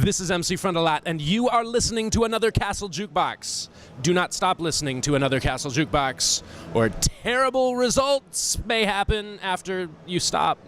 This is MC Frontalot, and you are listening to another Castle Jukebox. Do not stop listening to another Castle Jukebox, or terrible results may happen after you stop.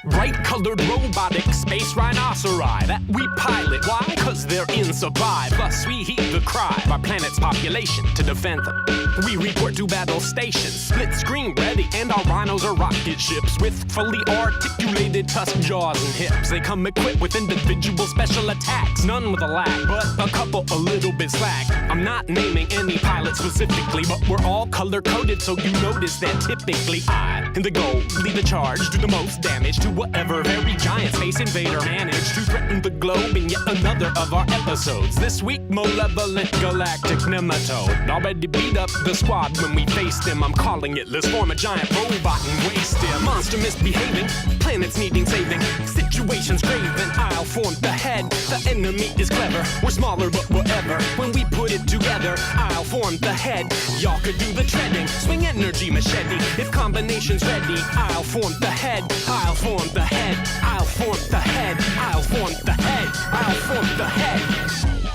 Bright-colored robotic space rhinoceri that we pilot. Why? Cause they're in supply. Plus we heed the cry of our planet's population to defend them. We report to battle stations, split screen ready, and our rhinos are rocket ships with fully articulated tusk jaws and hips. They come equipped with individual special attacks, none with a lag, but a couple a little bit slack. I'm not naming any pilot specifically, but we're all color-coded, so you notice that typically I, in the goal, lead the charge, do the most damage to whatever very giant space invader managed to threaten the globe in yet another of our episodes. This week, malevolent galactic nematode already beat up the squad when we faced him. I'm calling it, let's form a giant robot and waste him. Monster misbehaving, planets needing saving, situations graven, I'll form the head. The enemy is clever, we're smaller but whatever. When we put it together, I'll form the head. Y'all could do the treading, swing energy machete. If combination's ready, I'll form the head. I'll form the head, I'll form the head, I'll form the head, I'll form the head.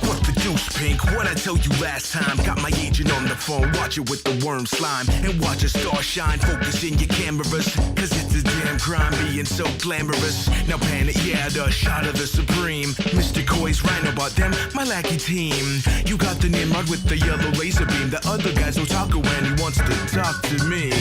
What the deuce, Pink? What I tell you last time? Got my agent on the phone, watch it with the worm slime. And watch a star shine, focus in your cameras. Cause it's a damn crime being so glamorous. Now pan it, yeah, the shot of the supreme. Mr. Coy's Rhinobot, them, my lackey team. You got the Nimrod with the yellow laser beam. The other guy's Otaku and he wants to talk to me.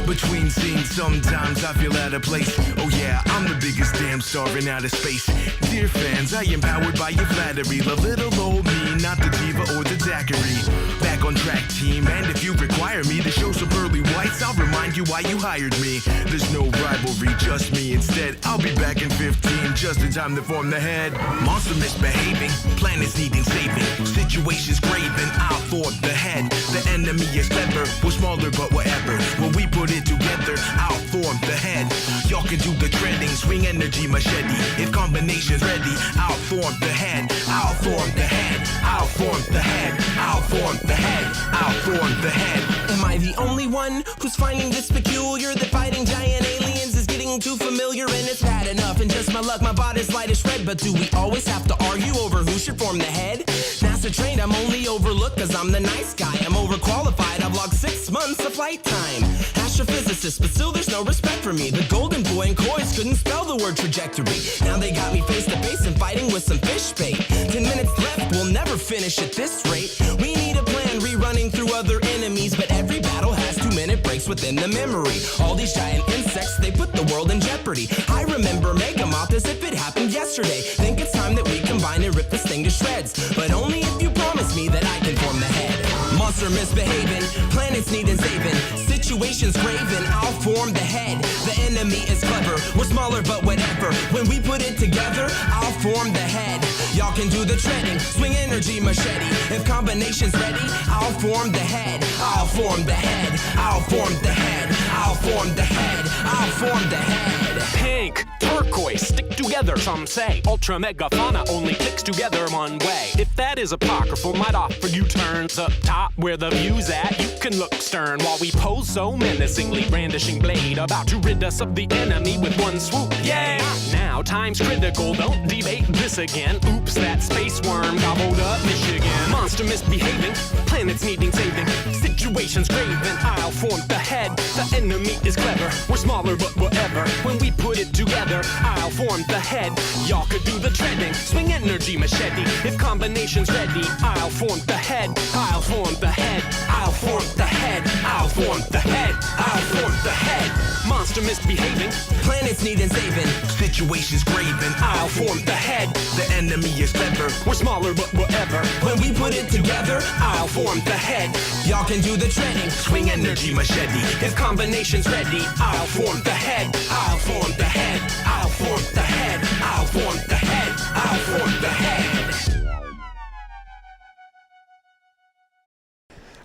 Between scenes, sometimes I feel out of place. Oh yeah, I'm the biggest damn star in outer space. Dear fans, I am powered by your flattery. Love little old me, not the diva or the daiquiri. Back on track, team, and if you require me to show some pearly whites, I'll remind you why you hired me. There's no rivalry, just me instead. I'll be back in 15, just in time to form the head. Monster misbehaving, planets needing saving, situations graven, I'll form the head. The enemy is clever, we're smaller but whatever. When we put it together, I'll form the head. Y'all can do the treading, swing energy machete. If combination's ready, I'll form the head. I'll form the head, I'll form the head, I'll form the head, I'll form the head. Am I the only one who's finding this peculiar? That fighting giant aliens is getting too familiar, and it's bad enough. And just my luck, my body's light as shred. But do we always have to argue over who should form the head? NASA trained, I'm only overlooked cause I'm the nice guy. I'm overqualified, I've logged 6 months of flight time. Astrophysicist, but still there's no respect for me. The golden boy and Coys couldn't spell the word trajectory. Now they got me face to face and fighting with some fish bait. 10 minutes left, we'll never finish at this rate. We need a plan, rerunning through other enemies, but every battle has 2-minute breaks within the memory. All these giant insects, they put the world in jeopardy. I remember Megamoth as if it happened yesterday. Think it's time that we combine and rip this thing to shreds, but only if you promise me that I can form the head. Monster misbehaving, planets needing saving, situations graven, I'll form the head. The enemy is clever, we're smaller but whatever. When we put it together, I'll form the head. Y'all can do the treading, swing energy machete. If combination's ready, I'll form the head. I'll form the head, I'll form the head, I'll form the head, I'll form the head. Pink, turquoise, stick together, some say. Ultra mega fauna only clicks together one way. If that is apocryphal, might offer you turns up top where the view's at. You can look stern while we pose so menacingly, brandishing blade, about to rid us of the enemy with one swoop. Yeah! Now time's critical, don't debate this again. Oops, that space worm gobbled up Michigan. Monster misbehaving, planets needing saving, situations graven, I'll form the head. The enemy is clever, we're smaller but whatever. When we put it together, I'll form the head. Y'all could do the treading, swing energy machete. If combination's ready, I'll form the head. I'll form the head, I'll form the head, I'll form the head, I'll form the head. Monster misbehaving, planets needing saving, situations graven, I'll form the head. The enemy is clever, we're smaller but whatever. When we put it together, I'll form the head. Y'all can do the treading, swing energy machete. If combination's ready, I'll form the head. I'll form the head, I'll form the head, I'll form the head, I'll form the head.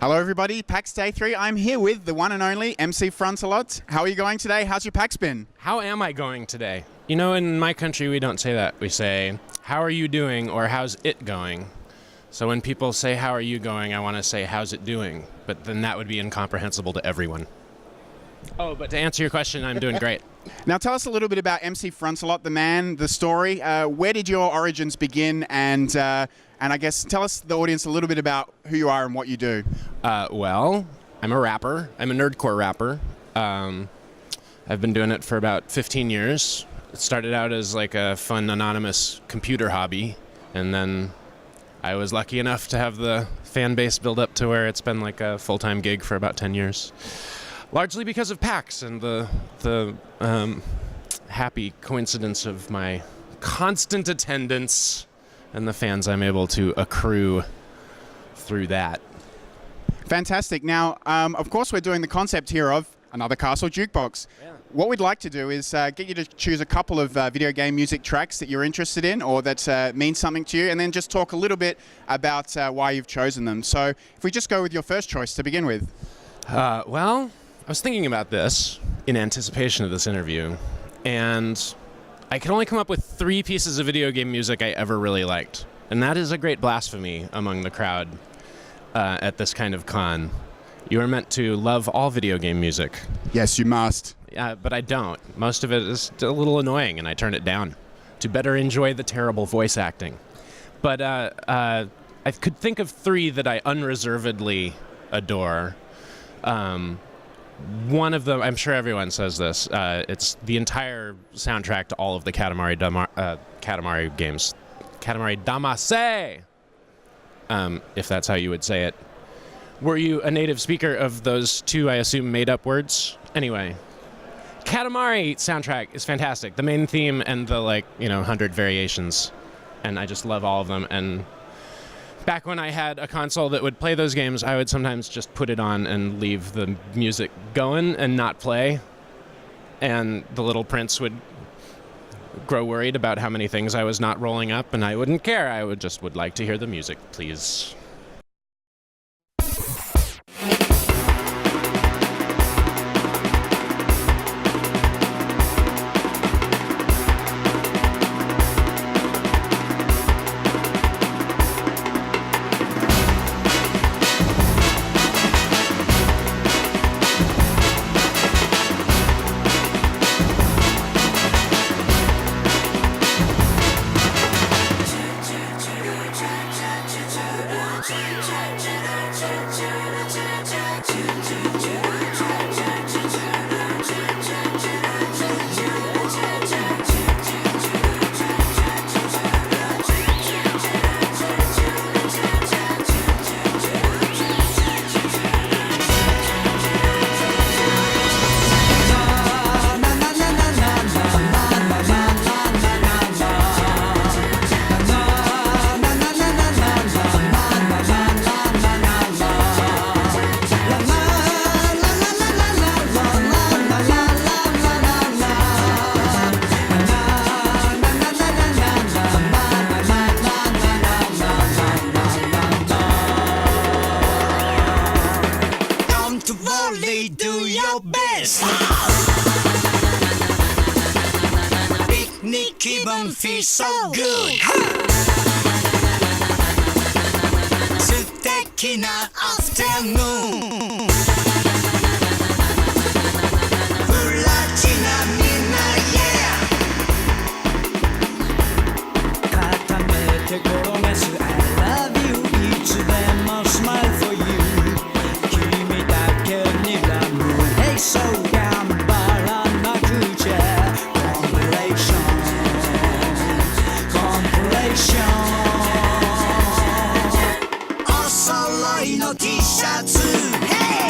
Hello everybody, PAX Day 3. I'm here with the one and only MC Frontalot. How are you going today? How's your PAX been? How am I going today? You know, in my country we don't say that. We say, how are you doing, or how's it going? So when people say, how are you going, I want to say, how's it doing? But then that would be incomprehensible to everyone. Oh, but to answer your question, I'm doing great. Now tell us a little bit about MC Frontalot, the man, the story. Where did your origins begin? And I guess tell us, the audience, a little bit about who you are and what you do. Well, I'm a rapper. I'm a nerdcore rapper. I've been doing it for about 15 years. It started out as like a fun, anonymous computer hobby, and then I was lucky enough to have the fan base build up to where it's been like a full-time gig for about 10 years. Largely because of PAX and the happy coincidence of my constant attendance and the fans I'm able to accrue through that. Fantastic. Now, of course, we're doing the concept here of another Castle Jukebox. Yeah. What we'd like to do is get you to choose a couple of video game music tracks that you're interested in or that mean something to you, and then just talk a little bit about why you've chosen them. So if we just go with your first choice to begin with. Well, I was thinking about this in anticipation of this interview, and I can only come up with 3 pieces of video game music I ever really liked. And that is a great blasphemy among the crowd at this kind of con. You are meant to love all video game music. Yes, you must. But I don't. Most of it is a little annoying, and I turn it down to better enjoy the terrible voice acting. But I could think of 3 that I unreservedly adore. One of them, I'm sure everyone says this, it's the entire soundtrack to all of the Katamari games. Katamari Damacy! If that's how you would say it. Were you a native speaker of those 2, I assume, made-up words? Anyway, Katamari soundtrack is fantastic. The main theme and the, 100 variations. And I just love all of them. And back when I had a console that would play those games, I would sometimes just put it on and leave the music going and not play. And the little prince would grow worried about how many things I was not rolling up, and I wouldn't care. I would like to hear the music, please. Do your best. Picnic 기분 feels so good. 素敵な afternoon. プラチナみんな yeah. 固めて転がす I love you いつでも smile for you. So 頑張らなくちゃ Compilation Compilation お揃いの T シャツ Hey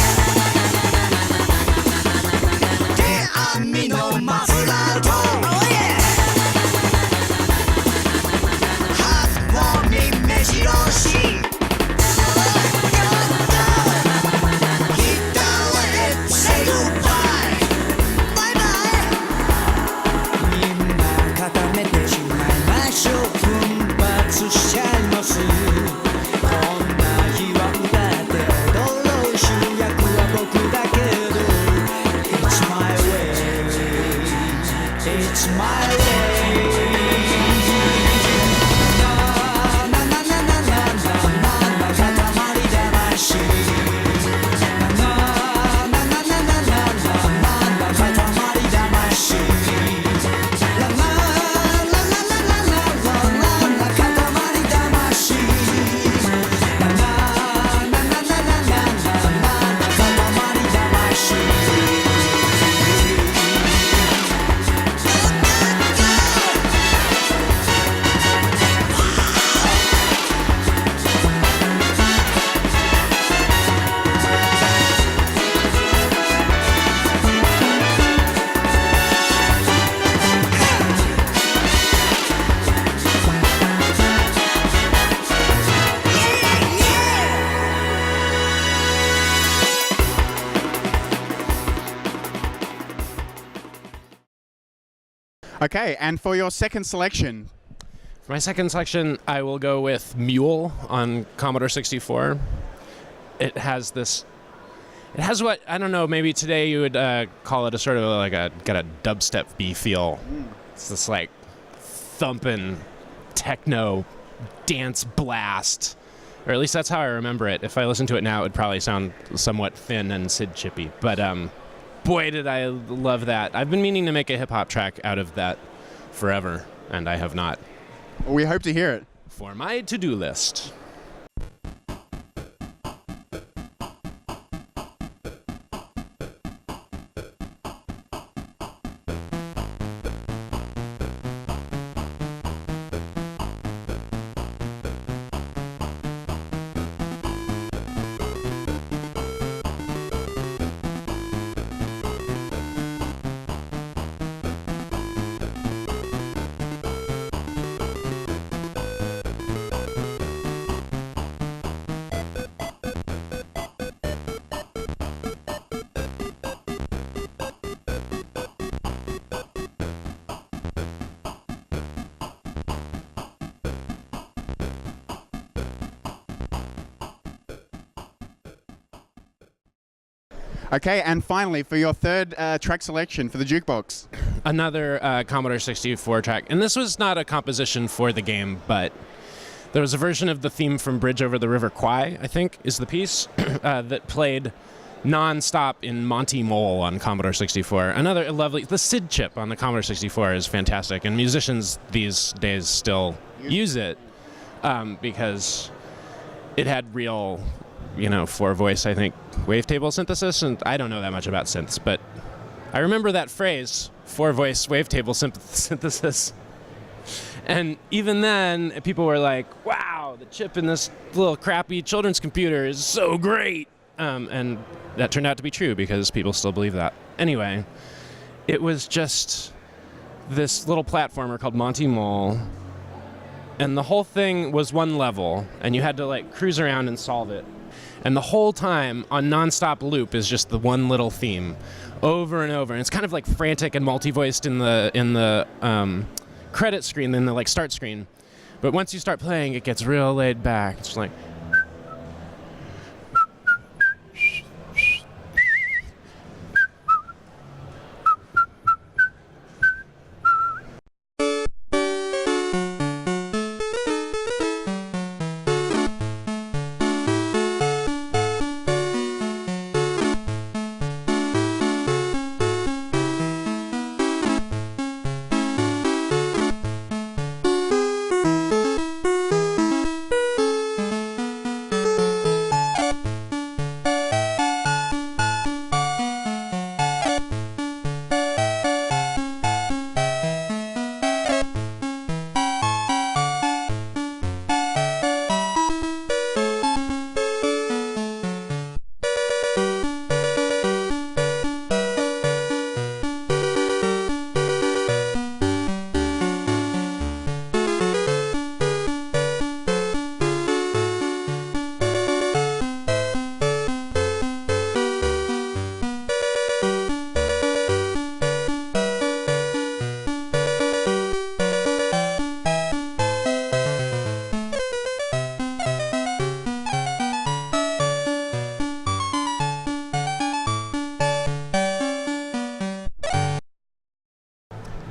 Okay, and for your second selection? For my second selection, I will go with m.u.l.e on Commodore 64. It has what, I don't know, maybe today you would call it a sort of like got a dubstep B feel. It's this like thumping techno dance blast. Or at least that's how I remember it. If I listen to it now, it would probably sound somewhat thin and Sid chippy. But boy, did I love that. I've been meaning to make a hip-hop track out of that forever, and I have not. We hope to hear it. For my to-do list. Okay, and finally, for your third track selection for the jukebox. Another Commodore 64 track. And this was not a composition for the game, but there was a version of the theme from Bridge Over the River Kwai, I think, is the piece, that played non-stop in m.u.l.e on Commodore 64. Another lovely... The SID chip on the Commodore 64 is fantastic, and musicians these days still use it because it had real... 4-voice, I think, wavetable synthesis, and I don't know that much about synths, but I remember that phrase, 4-voice wavetable synthesis. And even then, people were like, wow, the chip in this little crappy children's computer is so great. And that turned out to be true because people still believe that. Anyway, it was just this little platformer called m.u.l.e, and the whole thing was one level, and you had to cruise around and solve it. And the whole time on nonstop loop is just the one little theme, over and over. And it's kind of frantic and multi-voiced in the credit screen, in the start screen. But once you start playing, it gets real laid back. It's just like.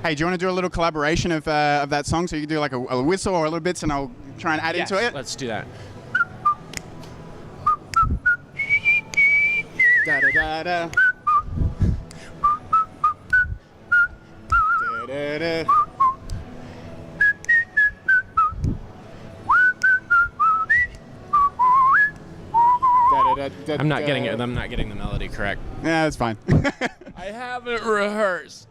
Hey, do you want to do a little collaboration of that song? So you can do a whistle or a little bits, and I'll try and add into it. Let's do that. Da da da da. Da da da. I'm not getting it. I'm not getting the melody correct. Yeah, that's fine. I haven't rehearsed.